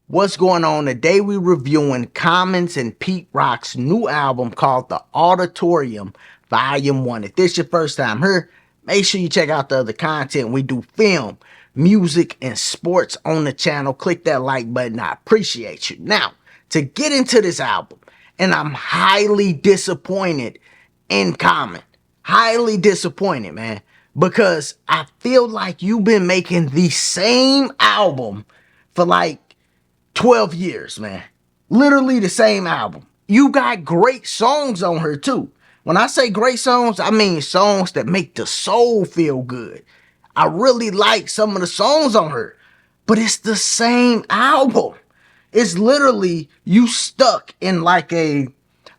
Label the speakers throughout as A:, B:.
A: What's going on? Today we reviewing Commons and Pete Rock's new album called The Auditorium Volume 1. If this is your first time here, make sure you check out the other content. We do film, music, and sports on the channel. Click that like button. I appreciate you. Now, to get into this album, and I'm highly disappointed in Common. Highly disappointed, man. Because I feel like you've been making the same album for like 12 years, man. Literally the same album. You got great songs on her too. When I say great songs, I mean songs that make the soul feel good. I really like some of the songs on her, but it's the same album. It's literally you stuck in like a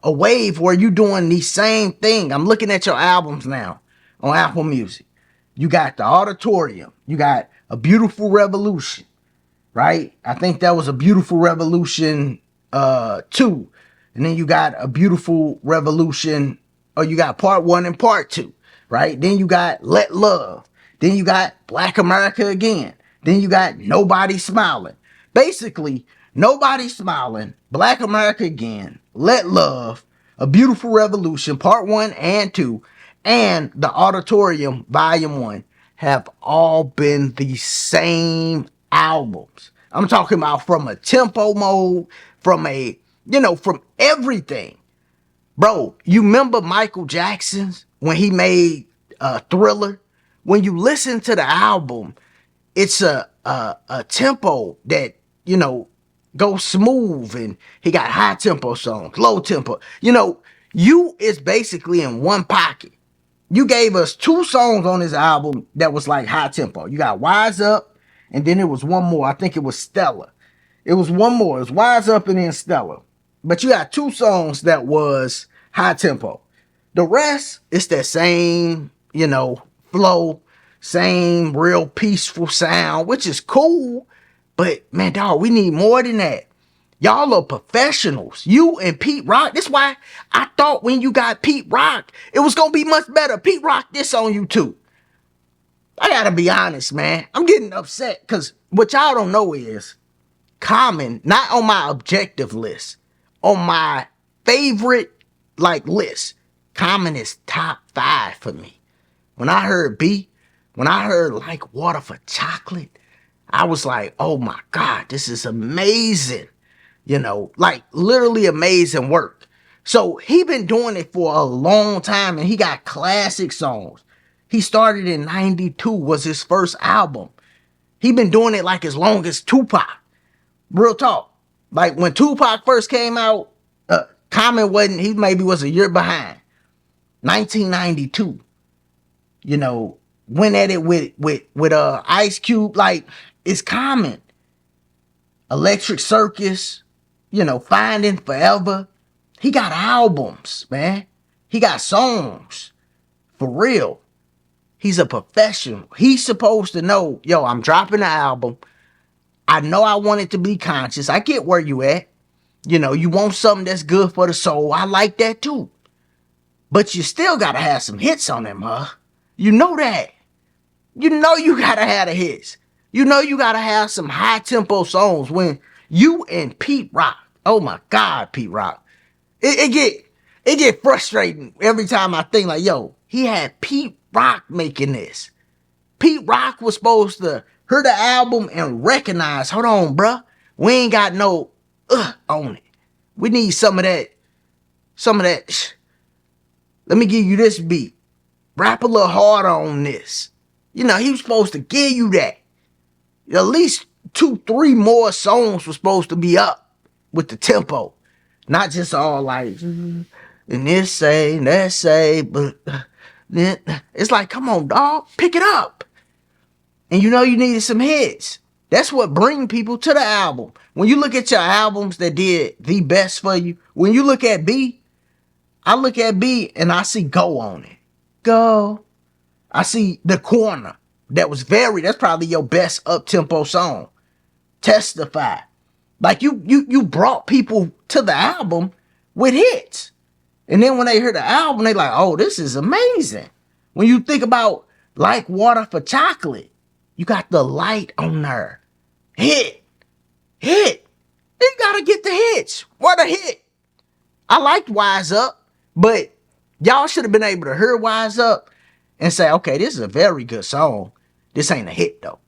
A: wave where you doing the same thing. I'm looking at your albums now on Apple Music. You got The Auditorium. You got A Beautiful Revolution, right? I think that was A Beautiful Revolution 2. And then you got A Beautiful Revolution, or you got part 1 and part 2, right? Then you got Let Love. Then you got Black America Again. Then you got Nobody Smiling. Basically, Nobody Smiling, Black America Again, Let Love, A Beautiful Revolution, part 1 and 2, and The Auditorium Volume 1 have all been the same albums. I'm talking about from a tempo mode, from from everything. Bro, you remember Michael Jackson's when he made Thriller? When you listen to the album, it's a tempo that, goes smooth, and he got high tempo songs, low tempo. You is basically in one pocket. You gave us 2 songs on this album that was like high tempo. You got Wise Up, and then it was one more. I think it was Stella. It was one more. It was Wise Up and then Stella. But you got 2 songs that was high tempo. The rest is that same, flow, same real peaceful sound, which is cool. But man, dog, we need more than that. Y'all are professionals. You and Pete Rock. That's why I thought when you got Pete Rock, it was going to be much better. Pete Rock this on you too. I got to be honest, man. I'm getting upset because what y'all don't know is Common, not on my objective list, on my favorite list, Common is top 5 for me. When I heard when I heard Like Water for Chocolate, I was like, oh my God, this is amazing. Literally amazing work. So he been doing it for a long time, and he got classic songs. He started in 92 was his first album. He been doing it like as long as Tupac. Real talk. Like when Tupac first came out, Common wasn't, he maybe was a year behind. 1992. Went at it with Ice Cube. Like, it's Common. Electric Circus, Finding Forever. He got albums, man. He got songs. For real. He's a professional. He's supposed to know, yo, I'm dropping an album. I know I want it to be conscious. I get where you at. You want something that's good for the soul. I like that too. But you still gotta have some hits on them, huh? You know that. You know you gotta have the hits. You know you gotta have some high tempo songs. When you and Pete Rock, oh my God, Pete Rock, it get frustrating every time I think like, yo, he had Pete Rock making this. Pete Rock was supposed to hear the album and recognize, hold on, bruh, we ain't got no on it. We need some of that. Let me give you this beat. Rap a little harder on this. He was supposed to give you that. At least 2, 3 more songs were supposed to be up with the tempo. Not just all like, and this say, and that say, but then it's like, come on, dog, pick it up. And you needed some hits. That's what bring people to the album. When you look at your albums that did the best for you, when you look at B, I look at B and I see Go on it. Go. I see The Corner. That's probably your best up-tempo song. Testify. Like you brought people to the album with hits. And then when they hear the album, they like, oh, this is amazing. When you think about Like Water for Chocolate, you got The Light on there. Hit. Then you gotta get the hits. What a hit. I liked Wise Up, but y'all should have been able to hear Wise Up and say, okay, this is a very good song. This ain't a hit though.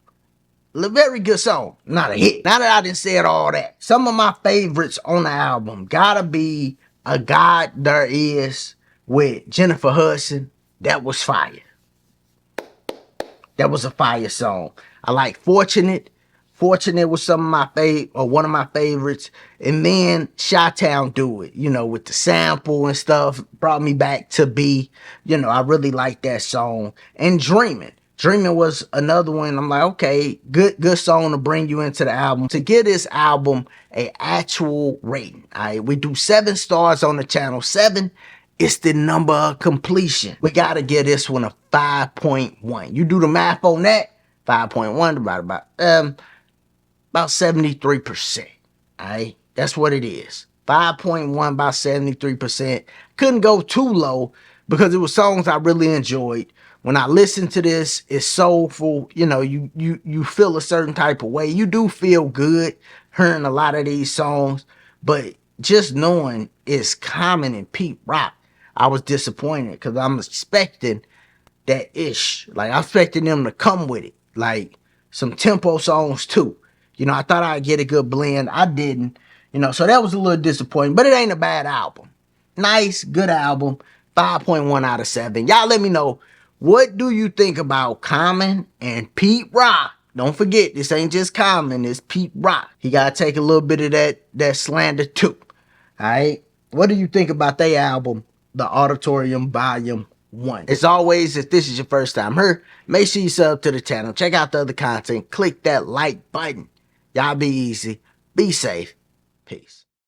A: A very good song, not a hit. Now that I done said all that, some of my favorites on the album gotta be A God There Is with Jennifer Hudson. That was fire. That was a fire song. I like Fortunate. Fortunate was some of my one of my favorites. And then Chi-Town Do It, you know, with the sample and stuff, brought me back to B. You know, I really like that song. And Dreaming. Dreaming was another one. I'm like, okay, good song to bring you into the album. To give this album a actual rating. All right, we do 7 stars on the channel. 7 is the number of completion. We gotta give this one a 5.1. You do the math on that. 5.1 divided by about 73%. All right, that's what it is. 5.1 by 73%. Couldn't go too low because it was songs I really enjoyed. When I listen to this, it's soulful. You know, you feel a certain type of way. You do feel good hearing a lot of these songs, but just knowing it's Common and Pete Rock, I was disappointed because I'm expecting that ish. Like, I expected them to come with it. Like, some tempo songs too. You know, I thought I'd get a good blend. I didn't. You know, so that was a little disappointing. But it ain't a bad album. Nice, good album. 5.1 out of 7. Y'all let me know, what do you think about Common and Pete Rock? Don't forget, this ain't just Common, it's Pete Rock. He gotta take a little bit of that slander too. Alright? What do you think about their album, The Auditorium Volume 1? As always, if this is your first time here, make sure you sub to the channel. Check out the other content. Click that like button. Y'all be easy. Be safe. Peace.